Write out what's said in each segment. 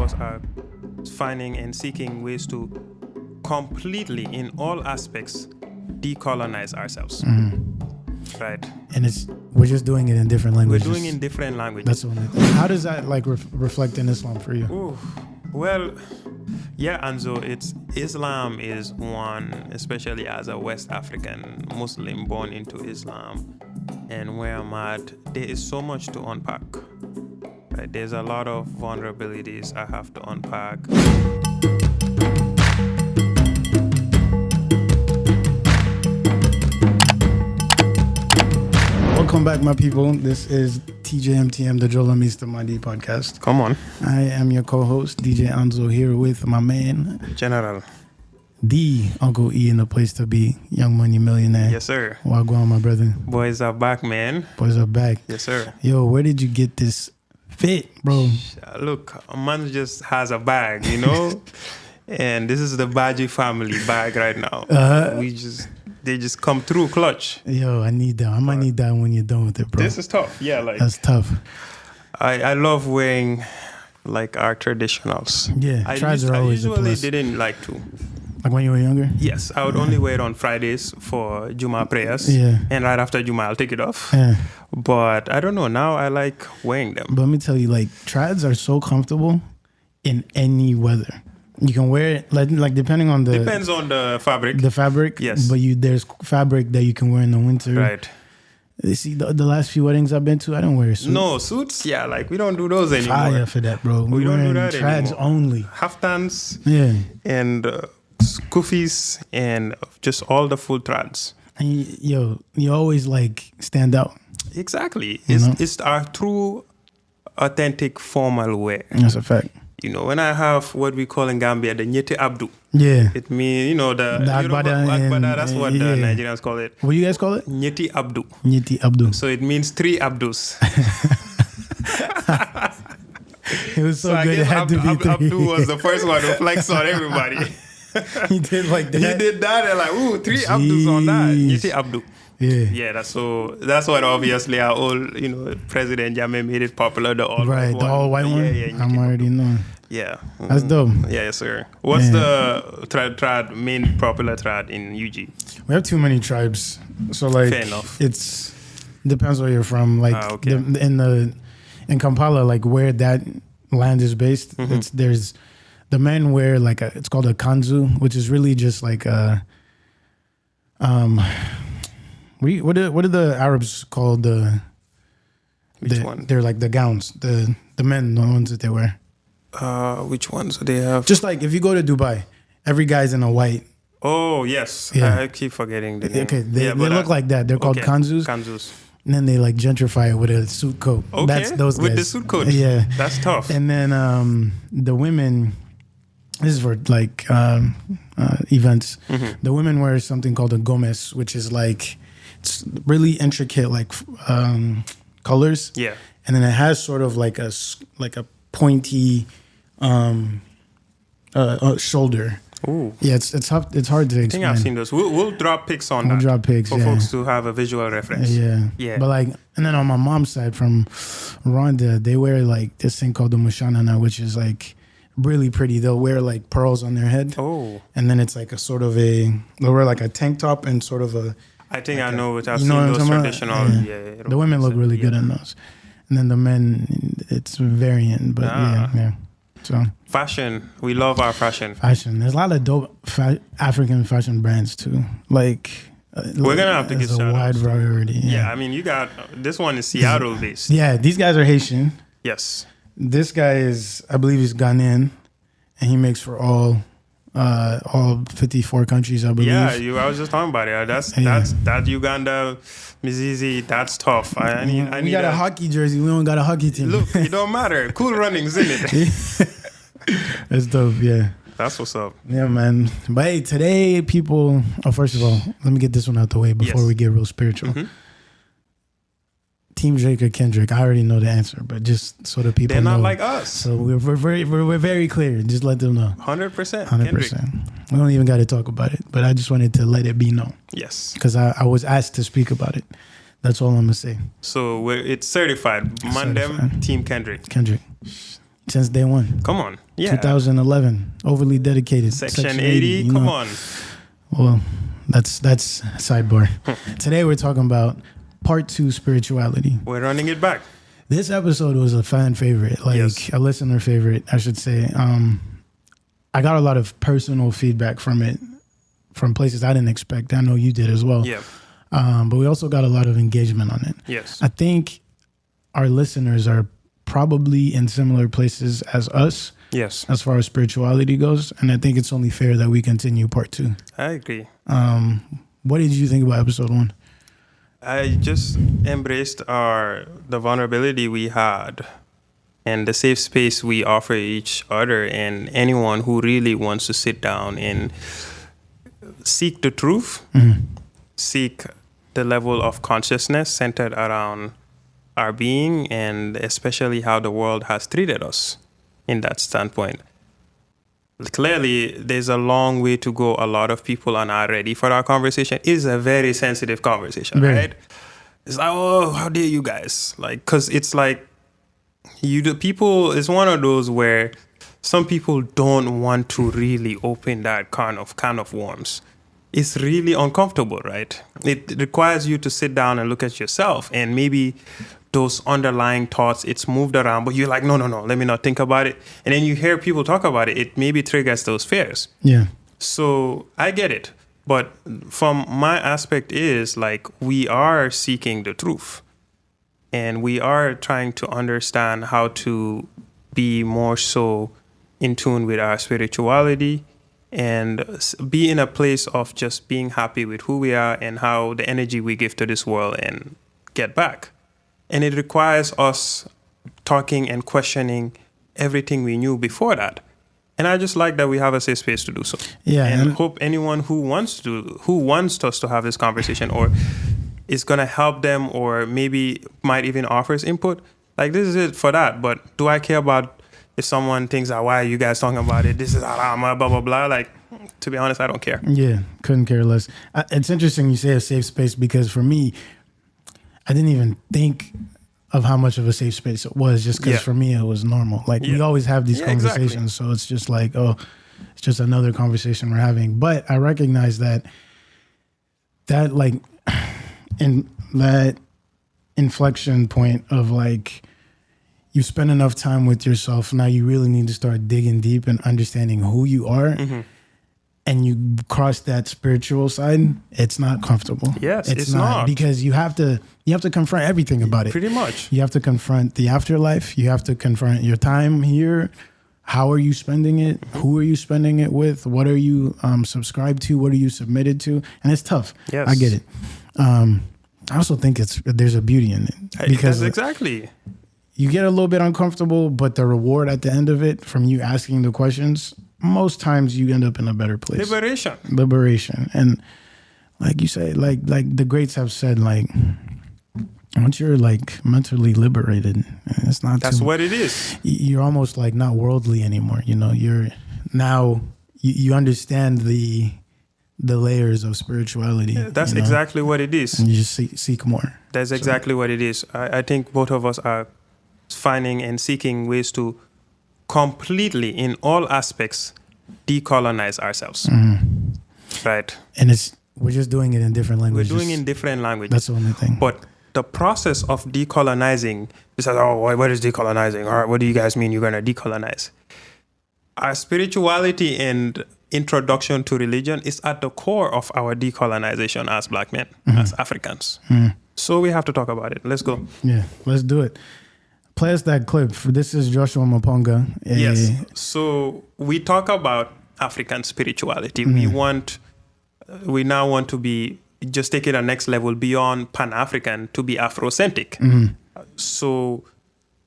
us are finding and seeking ways to completely, in all aspects, decolonize ourselves. Right. And we're just doing it in different languages. We're doing it in different languages. That's what how does that like reflect in Islam for you? Ooh, well, yeah, Anzo, Islam is one, especially as a West African Muslim born into Islam, and where I'm at, there is so much to unpack. Right? There's a lot of vulnerabilities I have to unpack. Welcome back, my people. This is TJMTM, the Jola Mr. Madi podcast. Come on. I am your co-host, DJ Anzo, here with my man, General. the Uncle E in the place to be, Young Money Millionaire. Yes, sir. Wagwan, my brother. Boys are back, man. Boys are back. Yes, sir. Yo, where did you get this fit, bro? Look, a man just has a bag, you know? And this is the Baji family bag right now. They just come through clutch. Yo, I need that. I might need that when you're done with it, bro. This is tough. Yeah, like that's tough. I love wearing like our traditionals. Yeah, tribes are always a plus. I usually didn't like to. Like when you were younger? Yes, I would only wear it on Fridays for Juma prayers. Yeah. And right after Juma, I'll take it off. Yeah. But I don't know. Now I like wearing them. But let me tell you, like, tribes are so comfortable in any weather. You can wear it, like depending on the... Depends on the fabric. The fabric? Yes. But there's fabric that you can wear in the winter. Right. You see, the last few weddings I've been to, I don't wear suits. No, suits? Yeah, like, we don't do those anymore. Fire for that, bro. We don't do that tribes anymore. only. Haftans. Yeah. And kufis and just all the full trads. And you always, like, stand out. Exactly. You It's our true, authentic, formal wear. That's a fact. You know, when I have what we call in Gambia the Nyeti Abdu. Yeah. It means, the Agbada, that's what the Nigerians call it. What do you guys call it? Nyeti Abdu. Nyeti Abdu. So it means 3 Abdus. It was so good. I guess It had to be 3. Abdu was the first one to flex on everybody. He did like that. He did that and like, ooh, 3 Abdus on that. Nyeti Abdu. Yeah. Yeah, that's what obviously our old, President Jammeh made it popular, the all right, white one. the all white one? Yeah, I'm already knowing. Yeah. That's dope. Yeah, yes, sir. What's the main popular trad in UG? We have too many tribes. So like Fair enough. It's depends where you're from. Like okay. in Kampala, like where that land is based, there's the men wear like it's called a kanzu, which is really just like a what do the Arabs call Which one? They're like the gowns, the men, the ones that they wear. Which ones do they have? Just like if you go to Dubai, every guy's in a white. Oh, yes. Yeah. I keep forgetting the name. Okay, they look like that. They're called kanzus. Kanzus. And then they like gentrify it with a suit coat. Okay, That's those guys. with the suit coat. Yeah. That's tough. And then the women, this is for like events. The women wear something called a gomez, which is like, it's really intricate like colors. Yeah. And then it has sort of like a pointy shoulder. Ooh. Yeah, it's tough. It's hard to explain. I think I've seen those. We'll drop pics on that. We'll drop pics, for folks to have a visual reference. Yeah. Yeah. But like, and then on my mom's side from Rwanda, they wear like this thing called the mushanana, which is like really pretty. They'll wear like pearls on their head. Oh. And then it's like they'll wear like a tank top and sort of a. I think like I know what I've you seen know those what I'm traditional. talking about? Yeah. The women look really good in those. And then the men, it's variant, but yeah. So fashion, we love our fashion. There's a lot of dope African fashion brands too. Like we're gonna have to get a wide variety. Yeah, I mean, you got this one is Seattle based. Yeah, these guys are Haitian. Yes. This guy is, I believe, he's Ghanaian, and he makes for all 54 countries, I believe. Yeah, I was just talking about it. That Uganda, Mizizi, that's tough. I need. We got a hockey jersey. We don't got a hockey team. Look, it don't matter. Cool runnings in it. That's dope. Yeah. That's what's up. Yeah, man. But hey, today, people. Oh, first of all, let me get this one out the way before we get real spiritual. Team Drake or Kendrick? I already know the answer, but just so that people know. They're not like us. So we're very clear. Just let them know. 100%. 100%. We don't even got to talk about it, but I just wanted to let it be known. Yes. Because I was asked to speak about it. That's all I'm going to say. So it's certified. Mandem, Team Kendrick. Kendrick. Since day one. Come on. Yeah. 2011. Overly dedicated. Section 80. Come on. Well, that's sidebar. Today we're talking about part 2, spirituality. We're running it back. This episode was a fan favorite, a listener favorite, I should say. I got a lot of personal feedback from it, from places I didn't expect. I know you did as well. Yeah. But we also got a lot of engagement on it. Yes. I think our listeners are probably in similar places as us. Yes. As far as spirituality goes. And I think it's only fair that we continue part 2. I agree. What did you think about episode 1? I just embraced the vulnerability we had and the safe space we offer each other, and anyone who really wants to sit down and seek the truth, seek the level of consciousness centered around our being, and especially how the world has treated us in that standpoint. Clearly, there's a long way to go. A lot of people are not ready for our conversation. It's a very sensitive conversation, right? It's like, oh, how dare you guys? Like, because it's like, it's one of those where some people don't want to really open that can of worms. It's really uncomfortable, right? It requires you to sit down and look at yourself, and maybe those underlying thoughts, it's moved around, but you're like, no, let me not think about it. And then you hear people talk about it, it maybe triggers those fears. Yeah. So I get it. But from my aspect is like, we are seeking the truth, and we are trying to understand how to be more so in tune with our spirituality and be in a place of just being happy with who we are and how the energy we give to this world and get back. And it requires us talking and questioning everything we knew before that. And I just like that we have a safe space to do so. Yeah. And hope anyone who wants us to have this conversation or is going to help them or maybe might even offer his input, like, this is it for that. But do I care about if someone thinks, why are you guys talking about it? This is haram, blah, blah, blah. Like, to be honest, I don't care. Yeah, couldn't care less. It's interesting you say a safe space, because for me, I didn't even think of how much of a safe space it was, just because for me it was normal. Like, we always have these conversations, exactly. So it's just like, oh, it's just another conversation we're having. But I recognize that like, in that inflection point of like, you spend enough time with yourself, now you really need to start digging deep and understanding who you are. And you cross that spiritual side, it's not comfortable. Yes, it's not. Because you have to confront everything about it. Pretty much. You have to confront the afterlife. You have to confront your time here. How are you spending it? Who are you spending it with? What are you subscribed to? What are you submitted to? And it's tough. Yes. I get it. I also think there's a beauty in it. Because exactly. You get a little bit uncomfortable, but the reward at the end of it from you asking the questions, most times you end up in a better place. Liberation. And like you say, like the greats have said, like, once you're like mentally liberated, it's not that's what it is. You're almost like not worldly anymore. You know, you're now you understand the layers of spirituality. That's exactly what it is. And you just seek more. That's exactly what it is. I think both of us are finding and seeking ways to completely, in all aspects, decolonize ourselves. Right. And we're just doing it in different languages. We're doing it in different languages. That's the only thing. But the process of decolonizing, is like, what is decolonizing? All right, what do you guys mean you're going to decolonize? Our spirituality and introduction to religion is at the core of our decolonization as Black men, as Africans. So we have to talk about it. Let's go. Yeah, let's do it. Play us that clip. This is Joshua Maponga. Yes. So we talk about African spirituality. We now want to be, just take it a next level beyond Pan-African to be Afrocentric. So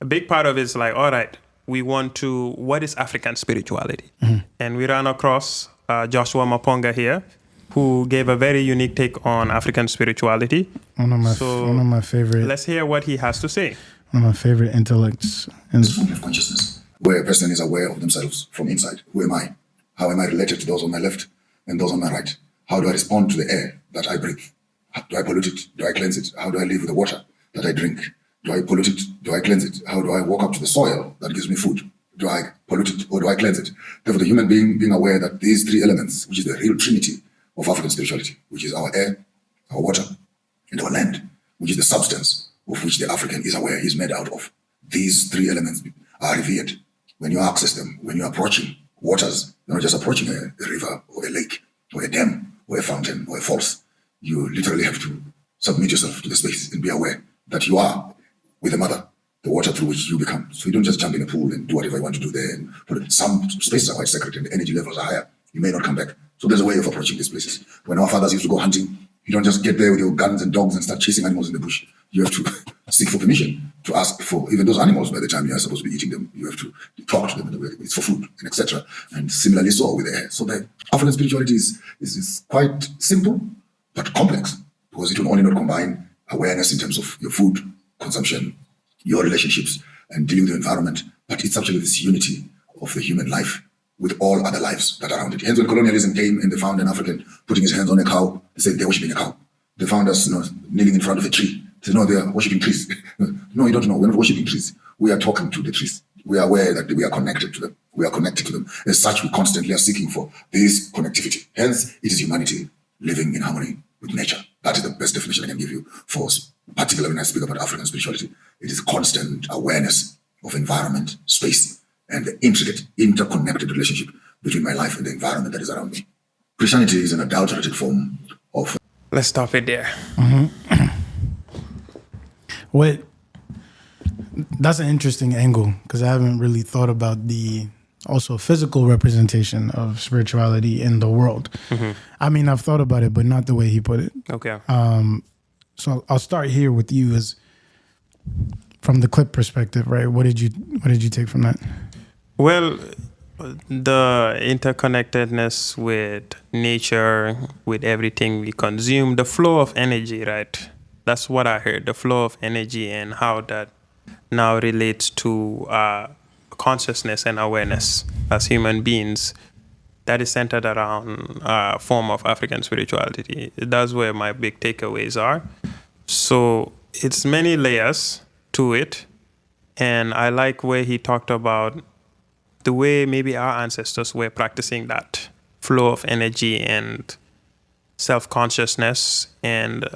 a big part of it is like, all right, we want to, what is African spirituality? And we ran across Joshua Maponga here, who gave a very unique take on African spirituality. One of my favorite. Let's hear what he has to say. One of my favorite intellects. This form of consciousness, where a person is aware of themselves from inside. Who am I? How am I related to those on my left and those on my right? How do I respond to the air that I breathe? Do I pollute it? Do I cleanse it? How do I live with the water that I drink? Do I pollute it? Do I cleanse it? How do I walk up to the soil that gives me food? Do I pollute it or do I cleanse it? Therefore, the human being aware that these three elements, which is the real trinity of African spirituality, which is our air, our water, and our land, which is the substance of which the African is aware he's made out of. These three elements are revered. When you access them, when you're approaching waters, you're not just approaching a river or a lake or a dam or a fountain or a falls. You literally have to submit yourself to the space and be aware that you are with the mother, the water through which you become. So you don't just jump in a pool and do whatever you want to do there. And some spaces are quite sacred and the energy levels are higher. You may not come back. So there's a way of approaching these places. When our fathers used to go hunting, you don't just get there with your guns and dogs and start chasing animals in the bush. You have to seek for permission to ask for even those animals. By the time you are supposed to be eating them, you have to talk to them in the way it's for food and etc. And similarly so with the air. So the African spirituality is quite simple but complex, because it will only not combine awareness in terms of your food consumption, your relationships, and dealing with the environment, but it's actually this unity of the human life with all other lives that are around it. Hence, when colonialism came and they found an African putting his hands on a cow, they said they're worshiping a cow. They found us, kneeling in front of a tree. They said, no, they are worshiping trees. No, you don't know. We're not worshiping trees. We are talking to the trees. We are aware that we are connected to them. We are connected to them. As such, we constantly are seeking for this connectivity. Hence, it is humanity living in harmony with nature. That is the best definition I can give you for, particularly when I speak about African spirituality. It is constant awareness of environment, space, and the intricate, interconnected relationship between my life and the environment that is around me. Christianity is an adulterated form of... Let's stop it there. That's an interesting angle, because I haven't really thought about the also physical representation of spirituality in the world. I mean, I've thought about it, but not the way he put it. Okay. So I'll start here with you, as from the clip perspective, right? What did you take from that? Well, the interconnectedness with nature, with everything we consume, the flow of energy, right? That's what I heard, the flow of energy, and how that now relates to consciousness and awareness as human beings. That is centered around a form of African spirituality. That's where my big takeaways are. So it's many layers to it. And I like where he talked about the way maybe our ancestors were practicing that flow of energy and self-consciousness and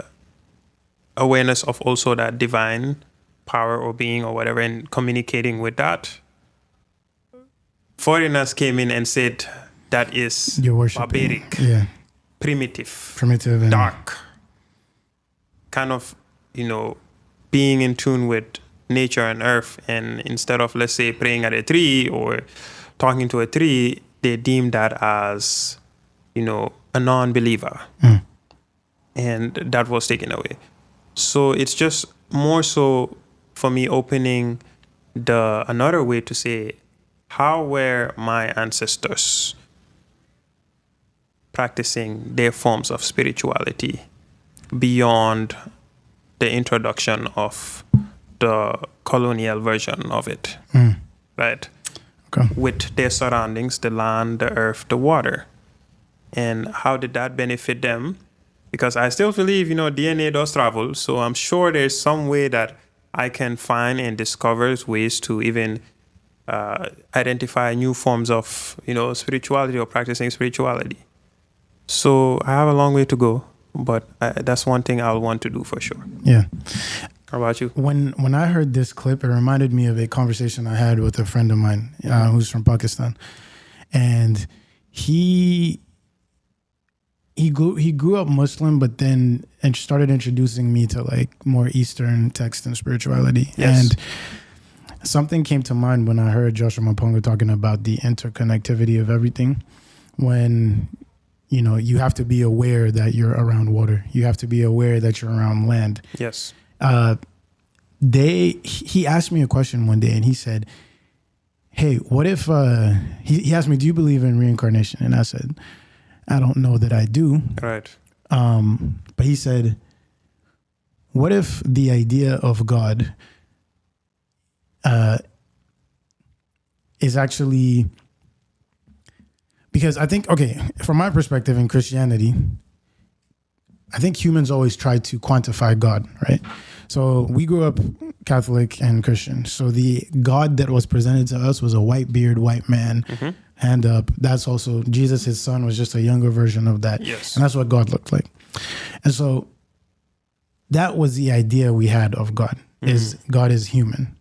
awareness of also that divine power or being or whatever, and communicating with that. Foreigners came in and said that is barbaric, primitive, and dark, kind of, being in tune with nature and earth. And instead of, let's say, praying at a tree or talking to a tree, they deemed that as, a non-believer. And that was taken away. So it's just more so for me opening another way to say, how were my ancestors practicing their forms of spirituality beyond the introduction of the colonial version of it, right? Okay. With their surroundings, the land, the earth, the water. And how did that benefit them? Because I still believe, DNA does travel. So I'm sure there's some way that I can find and discover ways to even identify new forms of, spirituality or practicing spirituality. So I have a long way to go, but that's one thing I'll want to do for sure. Yeah. How about you? When I heard this clip, it reminded me of a conversation I had with a friend of mine who's from Pakistan, and he grew up Muslim, but then started introducing me to like more Eastern text and spirituality. Yes. And something came to mind when I heard Joshua Maponga talking about the interconnectivity of everything. When you have to be aware that you're around water. You have to be aware that you're around land. Yes. He asked me a question one day, and he said, hey, what if, he asked me, do you believe in reincarnation? And I said, I don't know that I do. Right. But he said, what if the idea of God is actually, because I think, from my perspective in Christianity, I think humans always try to quantify God, right? So we grew up Catholic and Christian. So the God that was presented to us was a white beard, white man, hand up. That's also Jesus, his son, was just a younger version of that. Yes. And that's what God looked like. And so that was the idea we had of God, is God is human.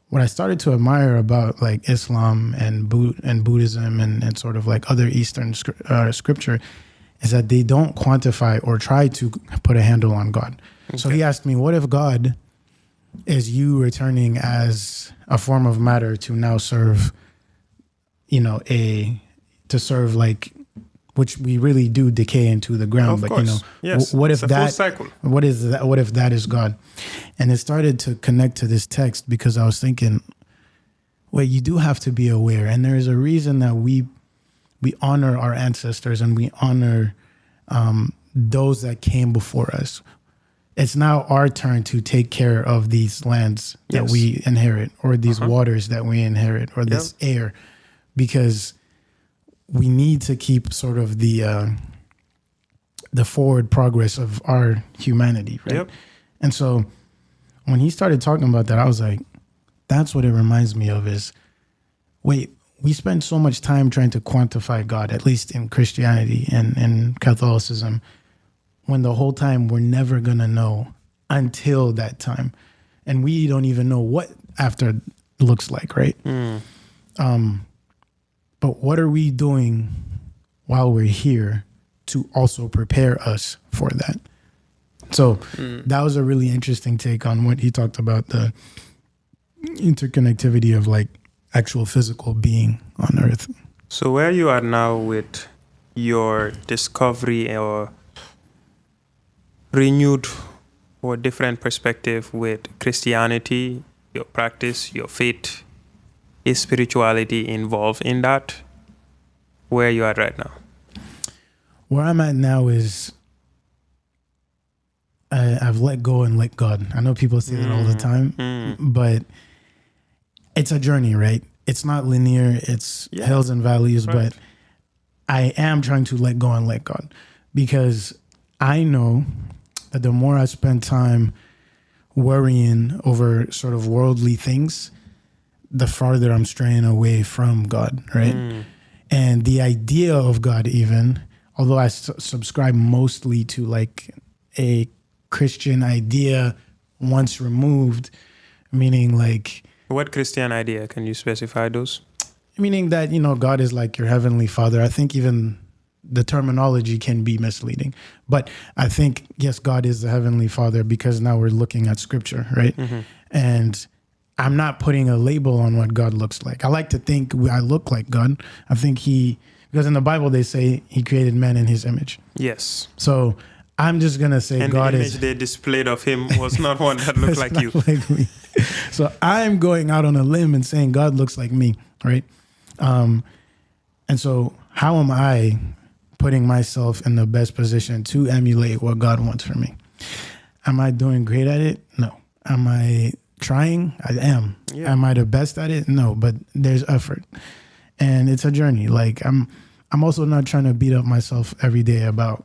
What I started to admire about like Islam and Buddhism and sort of like other Eastern scripture is that they don't quantify or try to put a handle on God. Okay. So he asked me, what if God is you returning as a form of matter to now serve, to serve like, which we really do decay into the ground. Of but course. Yes. What if it's a that? full cycle. What is that? What if that is God? And it started to connect to this text because I was thinking, well, you do have to be aware, and there is a reason that we honor our ancestors and we honor those that came before us. It's now our turn to take care of these lands that we inherit, or these waters that we inherit, or this air, because we need to keep sort of the forward progress of our humanity, right? Yep. And so when he started talking about that, I was like, that's what it reminds me of is, wait, we spend so much time trying to quantify God, at least in Christianity and Catholicism, when the whole time we're never going to know until that time. And we don't even know what after looks like, right? But what are we doing while we're here to also prepare us for that? So that was a really interesting take on what he talked about, the interconnectivity of like actual physical being on Earth. So where you are now with your discovery or renewed or different perspective with Christianity, your practice, your faith, is spirituality involved in that? Where you are right now? Where I'm at now is I've let go and let God. I know people say that all the time, but it's a journey, right? It's not linear. It's hills and valleys, but I am trying to let go and let God, because I know that the more I spend time worrying over sort of worldly things, the farther I'm straying away from God, right? And the idea of God, even, although I subscribe mostly to like a Christian idea once removed, meaning like... What Christian idea? Can you specify those? Meaning that, God is like your heavenly father. I think even the terminology can be misleading. But I think, yes, God is the heavenly father because now we're looking at scripture, right? And I'm not putting a label on what God looks like. I like to think I look like God. I think because in the Bible they say he created man in his image. Yes. So I'm just going to say and God the image is... they displayed of him was not one that looked like you. Like me. So I'm going out on a limb and saying God looks like me, right? And so how am I putting myself in the best position to emulate what God wants for me? Am I doing great at it? No. Am I trying? I am. Yeah. Am I the best at it? No, but there's effort. And it's a journey. Like I'm also not trying to beat up myself every day about,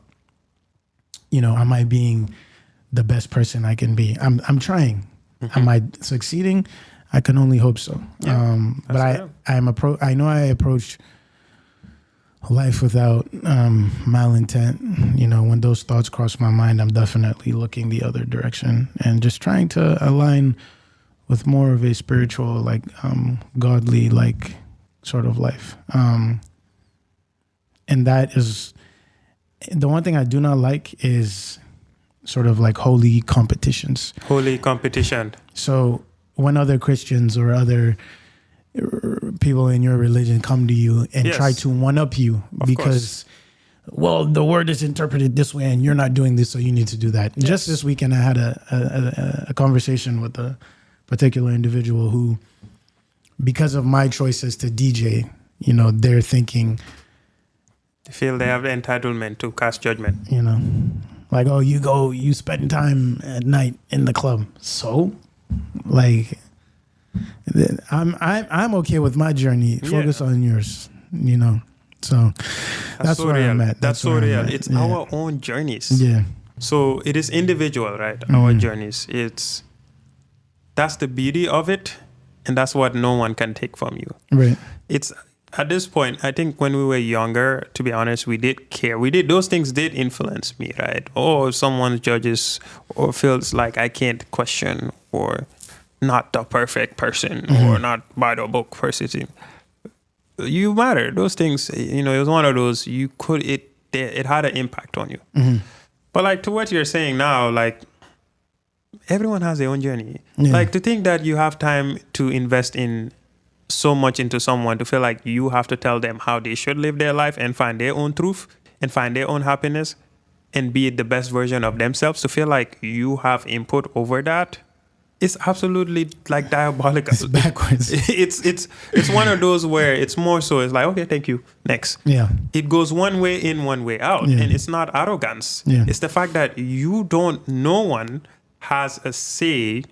am I being the best person I can be? I'm trying. Am I succeeding? I can only hope so. Yeah, but I know I approach life without malintent. When those thoughts cross my mind, I'm definitely looking the other direction and just trying to align with more of a spiritual, like godly, like sort of life. And that is the one thing I do not like is sort of like holy competitions. Holy competition. So when other Christians or other people in your religion come to you and try to one-up you because, well, the word is interpreted this way and you're not doing this, so you need to do that. Yes. Just this weekend, I had a conversation with a particular individual who, because of my choices to DJ, they're thinking... They feel they have the entitlement to cast judgment. Like, oh, you spend time at night in the club. So, like... I'm okay with my journey. Focus on yours, So that's so where real. I'm at. That's so real. It's our own journeys. Yeah. So it is individual, right? Our journeys. It's that's the beauty of it, and that's what no one can take from you. Right. It's at this point, I think when we were younger, to be honest, we did care. Those things did influence me, right? Or if someone judges or feels like I can't question or not the perfect person or not by the book person. You matter. Those things, it was one of those, it had an impact on you. But like to what you're saying now, like everyone has their own journey. Yeah. Like to think that you have time to invest in so much into someone, to feel like you have to tell them how they should live their life and find their own truth and find their own happiness and be the best version of themselves, to feel like you have input over that, it's absolutely like diabolical. It's backwards. It's one of those where it's more so it's like, okay, thank you, next. Yeah. It goes one way in, one way out. Yeah. And it's not arrogance. Yeah. It's the fact that no one has a say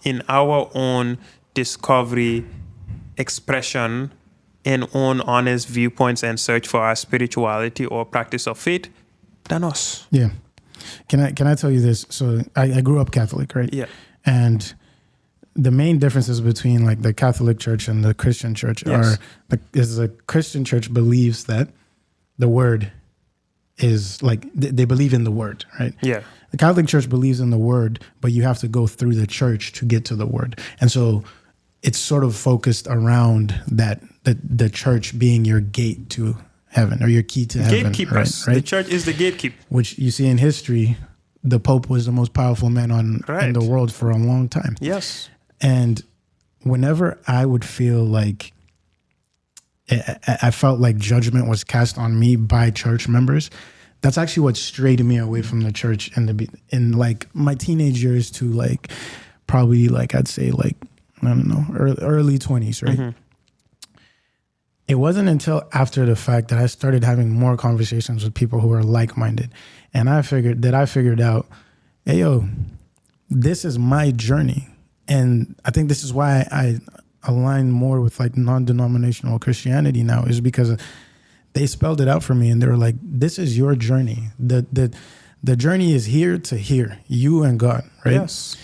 in our own discovery, expression, and own honest viewpoints and search for our spirituality or practice of faith than us. Yeah. Can I tell you this? So I grew up Catholic, right? Yeah. And the main differences between like the Catholic Church and the Christian Church is the Christian Church believes that the word is like, they believe in the word, right? Yeah. The Catholic Church believes in the word, but you have to go through the church to get to the word. And so it's sort of focused around that, the church being your gate to heaven or your key to heaven. Gatekeepers. Right? The church is the gatekeeper. Which you see in history, the Pope was the most powerful man in the world for a long time. Yes. And whenever I would feel like I felt like judgment was cast on me by church members, that's actually what strayed me away from the church in like my teenage years to like probably like I'd say like, I don't know, early 20s, right? Mm-hmm. It wasn't until after the fact that I started having more conversations with people who are like-minded. And I figured out, hey, yo, this is my journey. And I think this is why I align more with like non-denominational Christianity now, is because they spelled it out for me and they were like, this is your journey. The journey is here to here, you and God, right? Yes.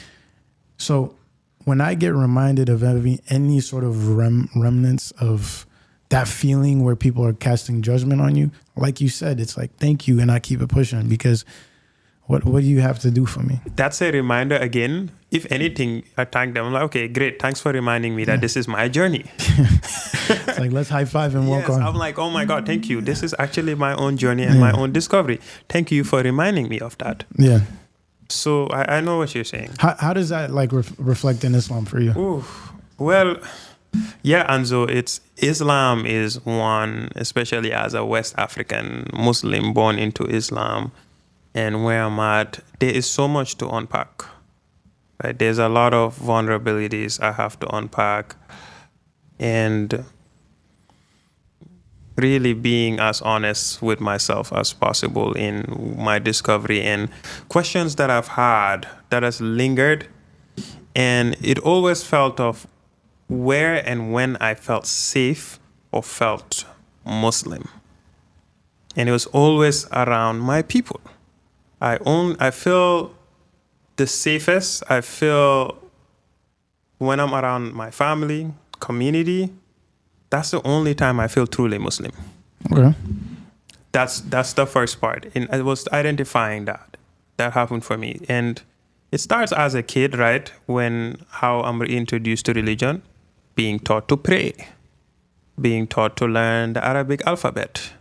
So when I get reminded of any sort of remnants of that feeling where people are casting judgment on you, like you said, it's like, thank you. And I keep it pushing, because what do you have to do for me? That's a reminder again. If anything, I thank them. I'm like, okay, great. Thanks for reminding me that this is my journey. It's like, let's high five and walk on. I'm like, oh my God, thank you. This is actually my own journey and my own discovery. Thank you for reminding me of that. Yeah. So I know what you're saying. How does that like reflect in Islam for you? Ooh, well, yeah, Anzo, Islam is one, especially as a West African Muslim born into Islam, and where I'm at, there is so much to unpack. Right? There's a lot of vulnerabilities I have to unpack, and really being as honest with myself as possible in my discovery and questions that I've had that has lingered. And it always felt of where and when I felt safe or felt Muslim. And it was always around my people. I feel the safest. I feel when I'm around my family, community. That's the only time I feel truly Muslim. Okay. That's the first part. And I was identifying that. That happened for me. And it starts as a kid, right? How I'm introduced to religion, being taught to pray, being taught to learn the Arabic alphabet,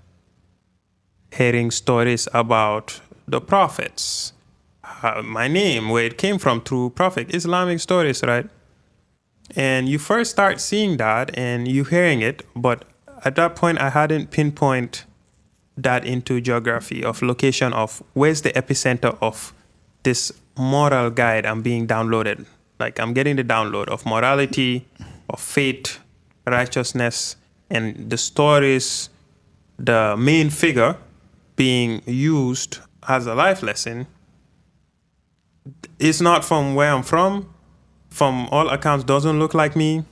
hearing stories about the prophets, my name, where it came from through prophet, Islamic stories, right? And you first start seeing that and you hearing it, but at that point I hadn't pinpoint that into geography of location of where's the epicenter of this moral guide I'm being downloaded. Like I'm getting the download of morality, of faith, righteousness, and the stories, the main figure being used as a life lesson is not from where I'm from all accounts doesn't look like me,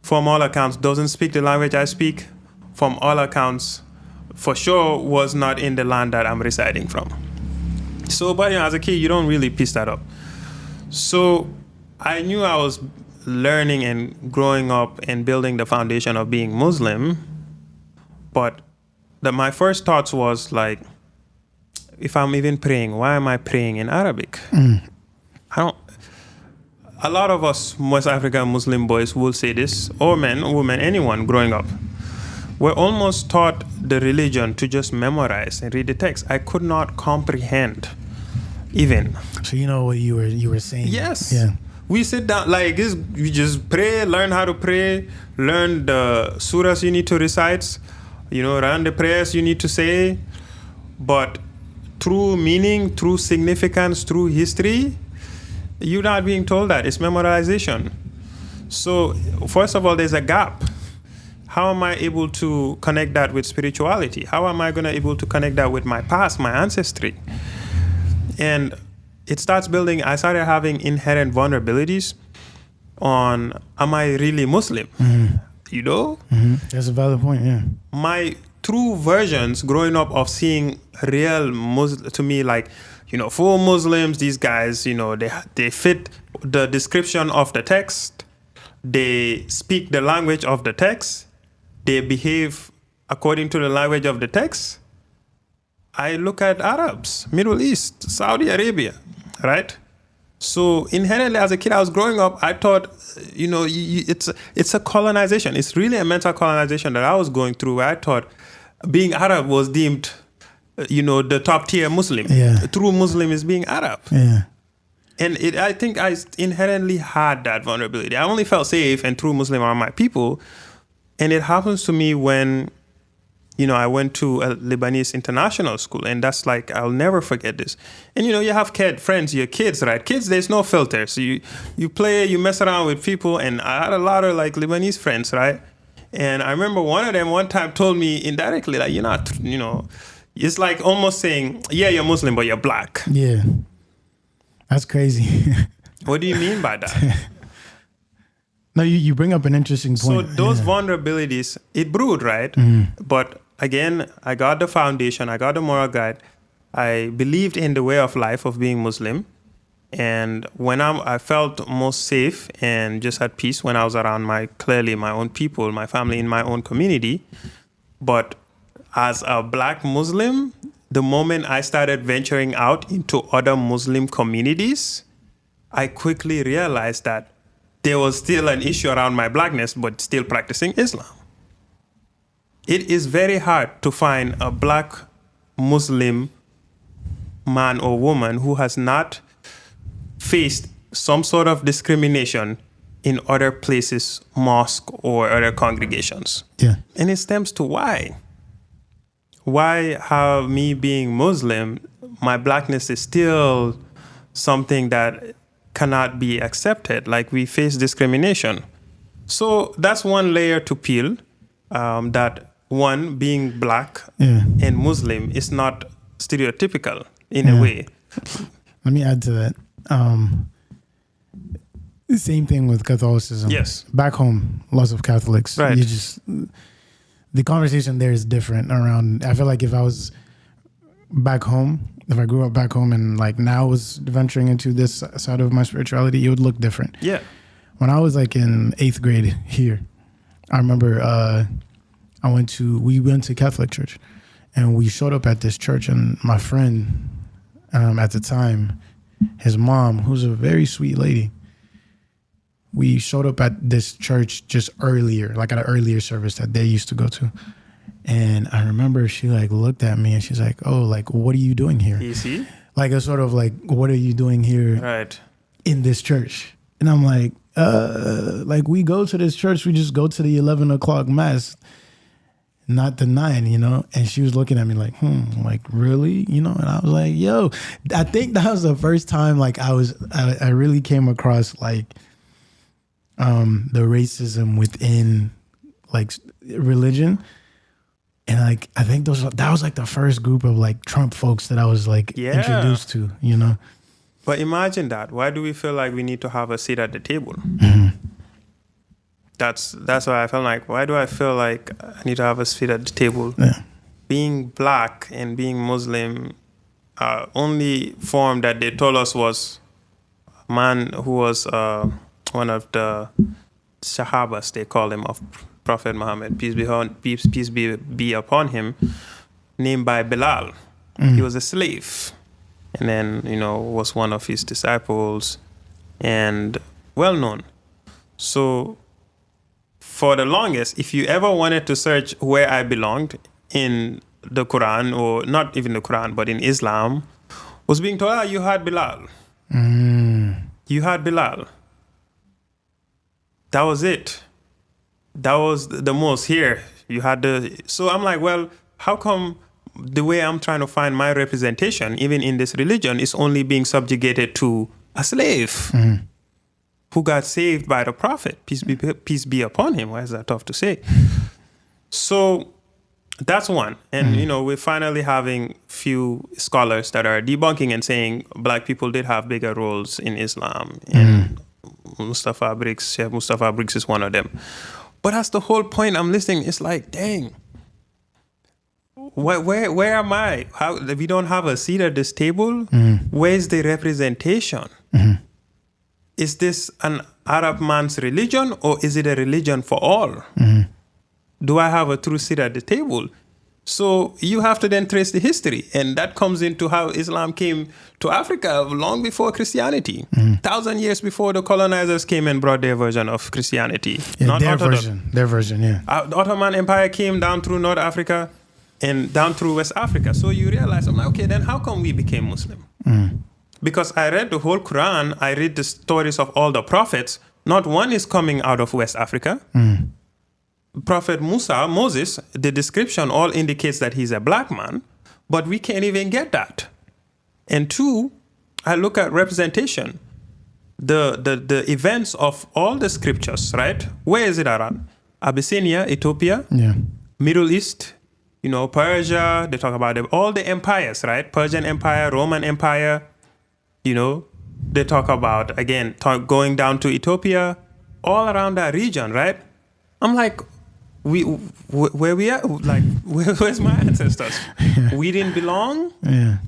from all accounts doesn't speak the language I speak, from all accounts for sure was not in the land that I'm residing from. So, but as a kid, you don't really piece that up. So I knew I was learning and growing up and building the foundation of being Muslim, but my first thoughts was like, if I'm even praying, why am I praying in Arabic? A lot of us West African Muslim boys will say this, or men, women, anyone growing up. We're almost taught the religion to just memorize and read the text. I could not comprehend even. So you know what you were saying? Yes. Yeah. We sit down like this, we just pray, learn how to pray, learn the surahs you need to recite, learn the prayers you need to say. But true meaning, true significance, true history, you're not being told that. It's memorization. So first of all, there's a gap. How am I able to connect that with spirituality? How am I going to able to connect that with my past, my ancestry? And it starts building. I started having inherent vulnerabilities on, am I really Muslim? That's a valid point, yeah. My true versions growing up of seeing real Muslim, to me, like, full Muslims, these guys, they fit the description of the text. They speak the language of the text. They behave according to the language of the text. I look at Arabs, Middle East, Saudi Arabia, right? So inherently, as a kid, I was growing up, I thought, it's a colonization. It's really a mental colonization that I was going through, where I thought being Arab was deemed, the top tier Muslim. Yeah. A true Muslim is being Arab. Yeah. And I think I inherently had that vulnerability. I only felt safe and true Muslim around my people. And it happens to me when, I went to a Lebanese international school, and that's like, I'll never forget this. And, you have friends, your kids, right? Kids, there's no filter. So you play, you mess around with people. And I had a lot of like Lebanese friends, right? And I remember one of them one time told me indirectly, like, you're not, it's like almost saying, yeah, you're Muslim, but you're black. Yeah. That's crazy. What do you mean by that? No, you bring up an interesting point. So those vulnerabilities, it brewed, right? But again, I got the foundation, I got the moral guide. I believed in the way of life of being Muslim. And when I felt most safe and just at peace when I was around my own people, my family in my own community. But as a black Muslim, the moment I started venturing out into other Muslim communities, I quickly realized that there was still an issue around my blackness, but still practicing Islam. It is very hard to find a black Muslim man or woman who has not faced some sort of discrimination in other places, mosque or other congregations. Yeah. And it stems to why. Why have me being Muslim, my blackness is still something that cannot be accepted, like we face discrimination. So that's one layer to peel, that one, being black and Muslim is not stereotypical in a way. Let me add to that. The same thing with Catholicism. Yes. Back home, lots of Catholics. Right. The conversation there is different around. I feel like if I was back home, if I grew up back home and like now was venturing into this side of my spirituality, it would look different. Yeah. When I was like in 8th grade here, I remember we went to Catholic church and we showed up at this church, and my friend at the time, his mom, who's a very sweet lady, we showed up at this church just earlier, like at an earlier service that they used to go to. And I remember she like looked at me and she's like, oh, like, what are you doing here? You see? Like a sort of like, what are you doing here Right. in this church? And I'm like we go to this church, we just go to the 11 o'clock mass, not the 9, And she was looking at me like, like really? And I was like, yo, I think that was the first time like I really came across like the racism within like religion. And like I think that was like the first group of like Trump folks that I was like introduced to, But imagine that. Why do we feel like we need to have a seat at the table? Mm-hmm. That's why I felt like, why do I feel like I need to have a seat at the table? Yeah. Being black and being Muslim, only form that they told us was man who was one of the Sahabas, they call him, of Prophet Muhammad, peace be upon him, named by Bilal. He was a slave, and then was one of his disciples, and well known. So for the longest, if you ever wanted to search where I belonged in the Quran, or not even the Quran, but in Islam, was being told, you had Bilal. You had Bilal. That was it. That was the most here. You had so I'm like, well, how come the way I'm trying to find my representation, even in this religion, is only being subjugated to a slave who got saved by the Prophet, peace be upon him? Why is that tough to say? So that's one. And, we're finally having few scholars that are debunking and saying Black people did have bigger roles in Islam. And Sheikh Mustafa Briggs is one of them. But that's the whole point. I'm listening. It's like, dang, where am I? How we don't have a seat at this table? Where's the representation? Is this an Arab man's religion, or is it a religion for all? Do I have a true seat at the table? So you have to then trace the history, and that comes into how Islam came to Africa long before Christianity, 1,000 years before the colonizers came and brought their version of Christianity. Yeah, not their version, yeah. The Ottoman Empire came down through North Africa and down through West Africa. So you realize, I'm like, okay, then how come we became Muslim? Because I read the whole Quran, I read the stories of all the prophets. Not one is coming out of West Africa. Prophet Moses, the description all indicates that he's a Black man, but we can't even get that. And two, I look at representation. The events of all the scriptures, right? Where is it around? Abyssinia, Ethiopia, Middle East, Persia. They talk about all the empires, right? Persian Empire, Roman Empire. They talk about, again, going down to Ethiopia, all around that region, right? I'm like, where we are? Like, where's my ancestors? We didn't belong? Yeah.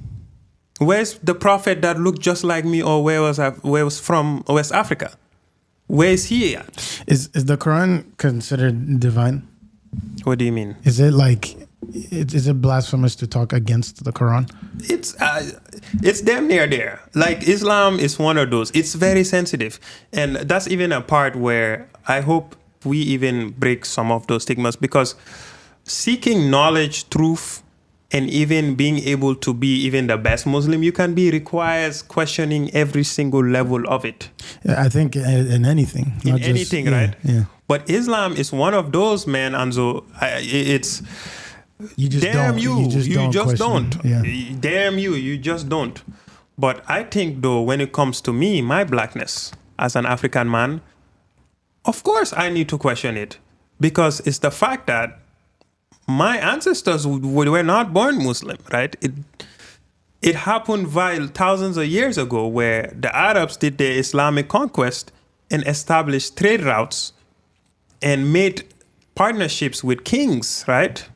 Where's the prophet that looked just like me, or where was from West Africa? Where is he at? Is the Quran considered divine? What do you mean? Is it like, is it blasphemous to talk against the Quran? It's damn near there. Like, Islam is one of those. It's very sensitive. And that's even a part where I hope we even break some of those stigmas, because seeking knowledge, truth, and even being able to be even the best Muslim you can be requires questioning every single level of it. I think in anything. In anything, right? Yeah. But Islam is one of those, man, Anzo. It's you just damn don't. you just don't. Yeah. Damn you just don't. But I think, though, when it comes to me, my Blackness as an African man, of course I need to question it, because it's the fact that my ancestors were not born Muslim, right? It happened while thousands of years ago, where the Arabs did their Islamic conquest and established trade routes and made partnerships with kings, right?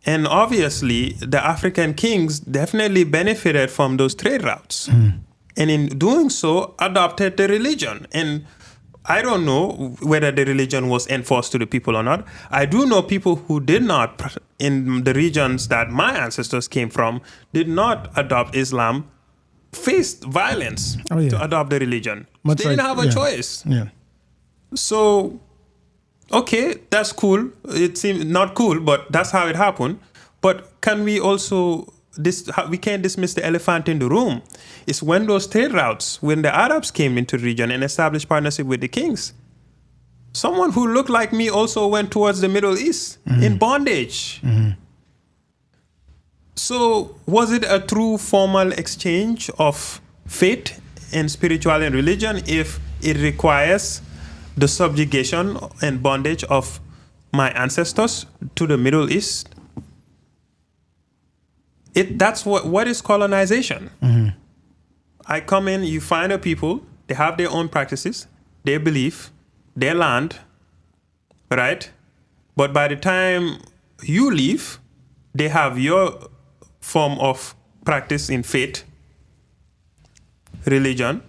And obviously, the African kings definitely benefited from those trade routes. And in doing so, adopted the religion. And I don't know whether the religion was enforced to the people or not. I do know people who did not, in the regions that my ancestors came from, did not adopt Islam, faced violence to adopt the religion. They didn't have a choice. Yeah. So, okay, that's cool. It seems not cool, but that's how it happened. But can we also, we can't dismiss the elephant in the room. It's when those trade routes, when the Arabs came into the region and established partnership with the kings, someone who looked like me also went towards the Middle East in bondage. So was it a true formal exchange of faith and spirituality and religion if it requires the subjugation and bondage of my ancestors to the Middle East? That's what is colonization. I come in, you find a people, they have their own practices, their belief, their land, right? But by the time you leave, they have your form of practice in faith, religion,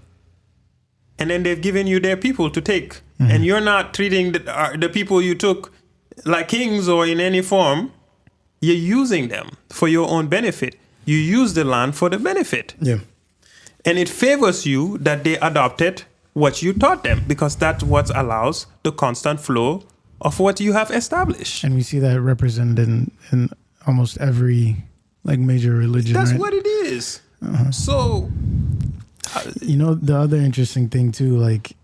and then they've given you their people to take, and you're not treating the people you took like kings or in any form. You're using them for your own benefit. You use the land for the benefit. Yeah. And it favors you that they adopted what you taught them, because that's what allows the constant flow of what you have established. And we see that represented in almost every like major religion. That's right? what it is. So, you know, the other interesting thing too, like,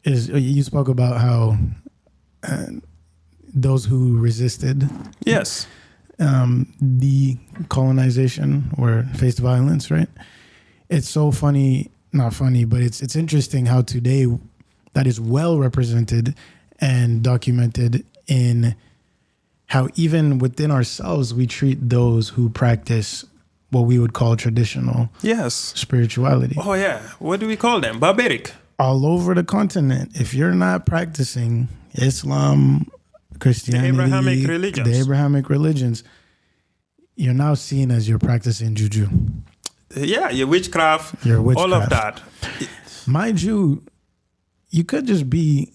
is you spoke about how those who resisted, yes, the colonization or faced violence, right? It's so funny, not funny, but it's interesting how today that is well represented and documented in how even within ourselves we treat those who practice what we would call traditional spirituality. Oh yeah, what do we call them? Barbaric. All over the continent, if you're not practicing Islam, Christianity, the Abrahamic religions, you're now seen as you're practicing juju. Yeah, your witchcraft, all of that. Mind you, you could just be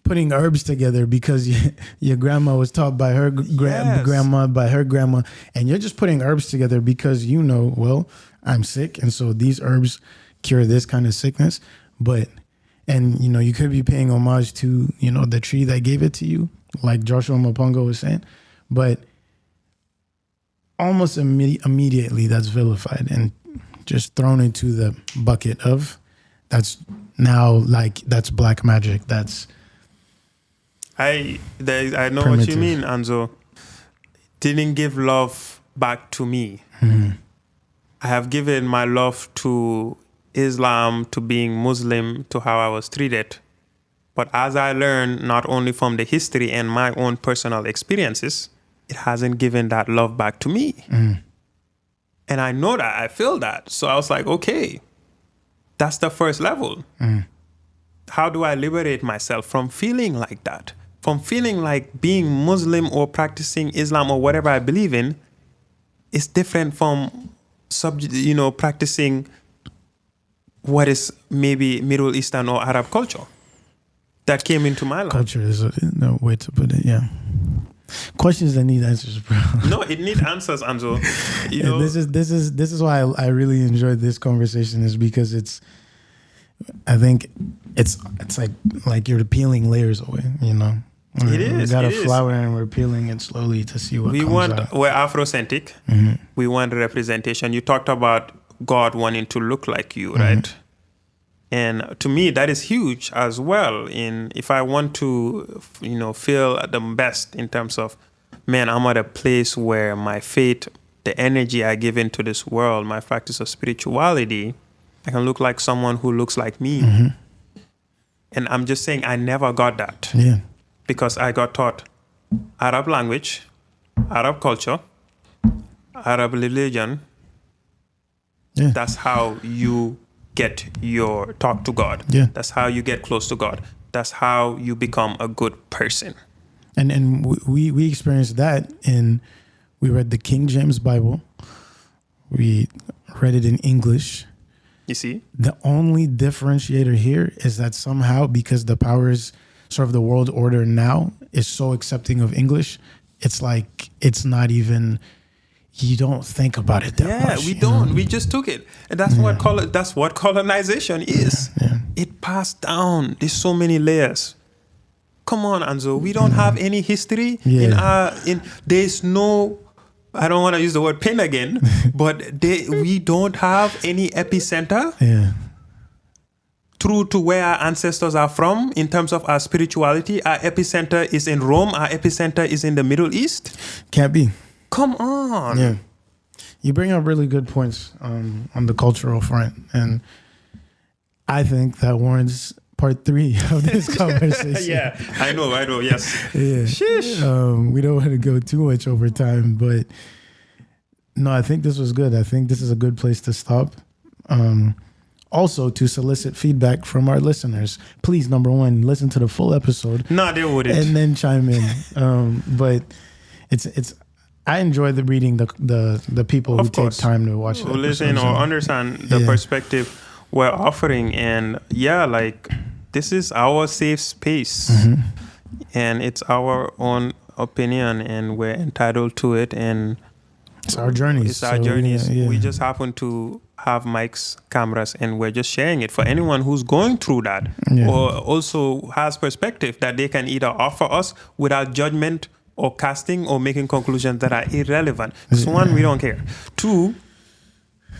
putting herbs together because your grandma was taught by her grandma, by her grandma, and you're just putting herbs together because you know, well, I'm sick, and so these herbs cure this kind of sickness. And you know, you could be paying homage to, you know, the tree that gave it to you, like Joshua Mapongo was saying, but almost immediately that's vilified and just thrown into the bucket of that's now like that's black magic. That's I know primitive. what you mean, Anzo. Didn't give love back to me. I have given my love to Islam, to being Muslim, to how I was treated. But as I learned, not only from the history and my own personal experiences, it hasn't given that love back to me. And I know that, I feel that. So I was like, okay, that's the first level. How do I liberate myself from feeling like that? From feeling like being Muslim or practicing Islam or whatever I believe in is different from practicing what is maybe Middle Eastern or Arab culture that came into my life. Culture is no way to put it. Yeah, questions that need answers, bro. No, it needs answers, Anzo. You know, this is why I really enjoyed this conversation, is because I think it's like you're peeling layers away. You know, it is. We got a flower and we're peeling it slowly to see what comes out. We're Afrocentric. We want representation. You talked about God wanting to look like you, right? And to me, that is huge as well. If I want to, feel the best in terms of, man, I'm at a place where my faith, the energy I give into this world, my practice of spirituality, I can look like someone who looks like me. And I'm just saying I never got that. Yeah. Because I got taught Arab language, Arab culture, Arab religion. Yeah. That's how you get your talk to God. Yeah. That's how you get close to God. That's how you become a good person. And we experienced that we read the King James Bible. We read it in English. You see? The only differentiator here is that somehow, because the powers sort of the world order now is so accepting of English, it's like it's not even, you don't think about it that much. Yeah, we don't. We just took it. And that's what colonization is. Yeah. It passed down. There's so many layers. Come on, Anzo. We don't have any history there's no, I don't want to use the word pain again, but we don't have any epicenter. Yeah. True to where our ancestors are from in terms of our spirituality. Our epicenter is in Rome. Our epicenter is in the Middle East. Can't be. Come on. Yeah. You bring up really good points on the cultural front. And I think that warrants part 3 of this conversation. Yeah, I know, yes. Yeah. Sheesh. We don't want to go too much over time, but no, I think this was good. I think this is a good place to stop. Also, to solicit feedback from our listeners, please, number 1, listen to the full episode. No, they wouldn't. And then chime in. But it's. I enjoy reading the people who take time to watch it. Listen or understand the perspective. we're offering. And yeah, like this is our safe space, and it's our own opinion, and we're entitled to it. And it's our journeys. It's our journeys. We just happen to have mics, cameras, and we're just sharing it for anyone who's going through that, or also has perspective that they can either offer us without judgment or casting or making conclusions that are irrelevant. Because one, we don't care. Two,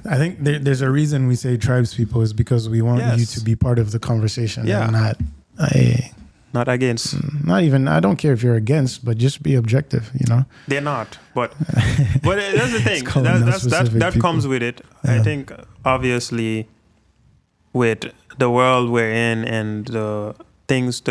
I think there's a reason we say tribespeople is because we want you to be part of the conversation and not against. Not even, I don't care if you're against, but just be objective, you know? They're not, but that's the thing. That comes with it. Yeah. I think, obviously, with the world we're in and the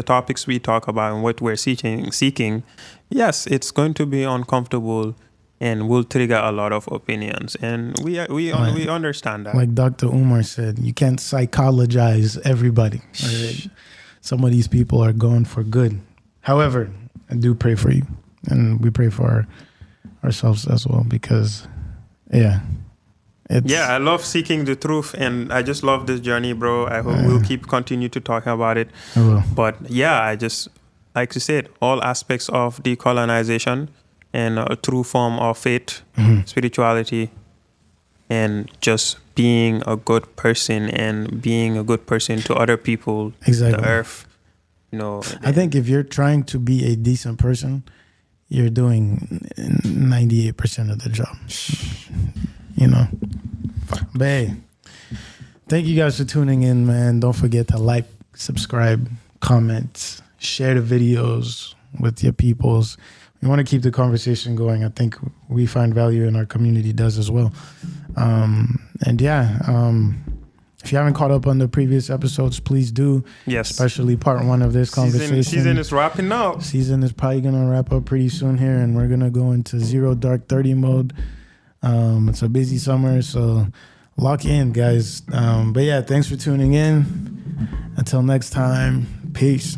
topics we talk about and what we're seeking, yes, it's going to be uncomfortable and will trigger a lot of opinions. And we understand that. Like Dr. Umar said, you can't psychologize everybody. Right? Some of these people are going for good. However, I do pray for you, and we pray for ourselves as well, because, I love seeking the truth, and I just love this journey, bro. I hope we'll continue to talk about it. I will. But I just, like you said, all aspects of decolonization and a true form of faith, spirituality, and just being a good person and being a good person to other people, the earth. You know, I think if you're trying to be a decent person, you're doing 98% of the job. You know. But hey, thank you guys for tuning in, man. Don't forget to like, subscribe, comment, share the videos with your peoples. We want to keep the conversation going. I think we find value, and our community does as well. If you haven't caught up on the previous episodes, please do. Yes. Especially part 1 of this conversation. Season is wrapping up. Season is probably going to wrap up pretty soon here, and we're going to go into 0 Dark 30 mode. It's a busy summer, so lock in, guys. Thanks for tuning in. Until next time, peace.